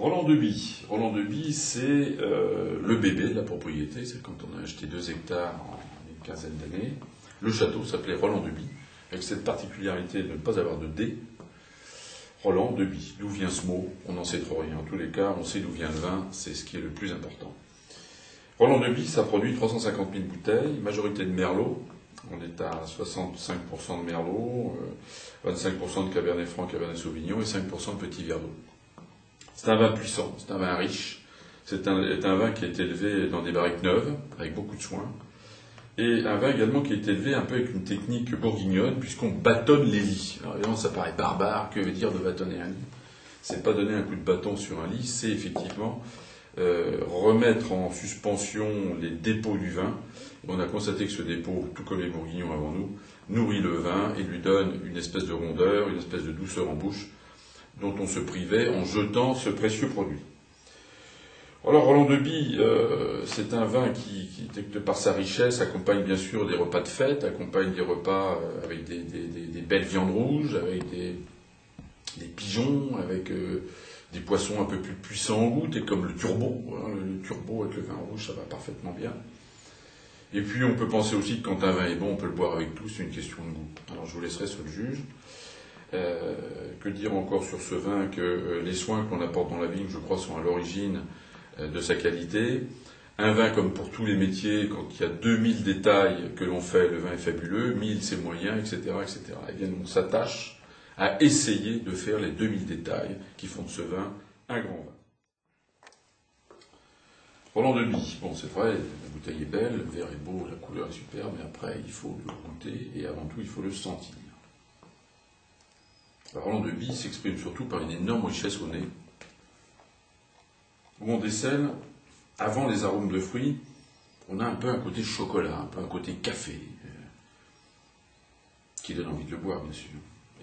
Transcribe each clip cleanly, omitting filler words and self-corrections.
Roland Deby. Roland Deby, c'est le bébé de la propriété. C'est quand on a acheté 2 hectares en une quinzaine d'années. Le château s'appelait Roland Deby, avec cette particularité de ne pas avoir de D. Roland Deby. D'où vient ce mot? On n'en sait trop rien. En tous les cas, on sait d'où vient le vin. C'est ce qui est le plus important. Roland Deby, ça produit 350 000 bouteilles, majorité de Merlot. On est à 65% de Merlot, 25% de Cabernet Franc, Cabernet Sauvignon et 5% de Petit Verdot. C'est un vin puissant, c'est un vin riche, c'est un vin qui est élevé dans des barriques neuves, avec beaucoup de soin, et un vin également qui est élevé un peu avec une technique bourguignonne, puisqu'on bâtonne les lits. Alors évidemment, ça paraît barbare, que veut dire de bâtonner un lit? C'est pas donner un coup de bâton sur un lit, c'est effectivement remettre en suspension les dépôts du vin. Et on a constaté que ce dépôt, tout comme les bourguignons avant nous, nourrit le vin et lui donne une espèce de rondeur, une espèce de douceur en bouche, dont on se privait en jetant ce précieux produit. Alors Roland Deby, c'est un vin qui, de par sa richesse, accompagne bien sûr des repas de fête, accompagne des repas avec des belles viandes rouges, avec des pigeons, avec des poissons un peu plus puissants en goût, et comme le turbo. Le turbo avec le vin rouge, ça va parfaitement bien. Et puis on peut penser aussi que quand un vin est bon, on peut le boire avec tout, c'est une question de goût. Alors je vous laisserai sur le juge. Que dire encore sur ce vin? Que les soins qu'on apporte dans la vigne, je crois, sont à l'origine de sa qualité. Un vin, comme pour tous les métiers, quand il y a 2000 détails que l'on fait, le vin est fabuleux, 1000 c'est moyen, etc., etc. Et bien on s'attache à essayer de faire les 2000 détails qui font de ce vin un grand vin. Roland Deby, bon c'est vrai, la bouteille est belle, le verre est beau, la couleur est superbe, mais après il faut le goûter et avant tout il faut le sentir. Roland Deby s'exprime surtout par une énorme richesse au nez, où on décèle, avant les arômes de fruits, on a un peu un côté chocolat, un peu un côté café, qui donne envie de le boire bien sûr.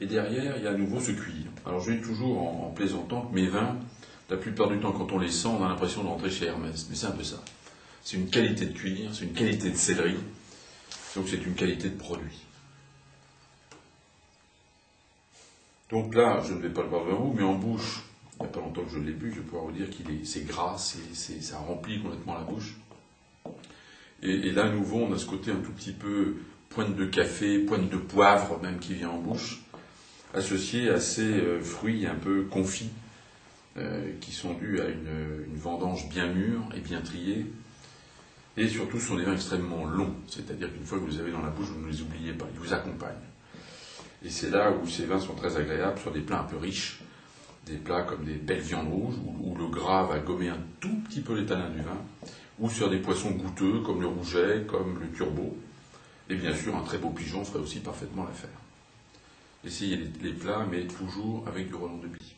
Et derrière, il y a à nouveau ce cuir. Alors je dis toujours en plaisantant que mes vins, la plupart du temps quand on les sent, on a l'impression de rentrer chez Hermès, mais c'est un peu ça. C'est une qualité de cuir, c'est une qualité de céleri, donc c'est une qualité de produit. Donc là, je ne vais pas le voir devant vous, mais en bouche, il n'y a pas longtemps que je l'ai bu, je vais pouvoir vous dire c'est gras, ça remplit complètement la bouche. Et là, à nouveau, on a ce côté un tout petit peu pointe de café, pointe de poivre même qui vient en bouche, associé à ces fruits un peu confits, qui sont dus à une vendange bien mûre et bien triée. Et surtout, ce sont des vins extrêmement longs, c'est-à-dire qu'une fois que vous les avez dans la bouche, vous ne les oubliez pas, ils vous accompagnent. Et c'est là où ces vins sont très agréables, sur des plats un peu riches, des plats comme des belles viandes rouges, où le gras va gommer un tout petit peu les tanins du vin, ou sur des poissons goûteux, comme le rouget, comme le turbo. Et bien sûr, un très beau pigeon ferait aussi parfaitement l'affaire. Essayez les plats, mais toujours avec du Roland Deby.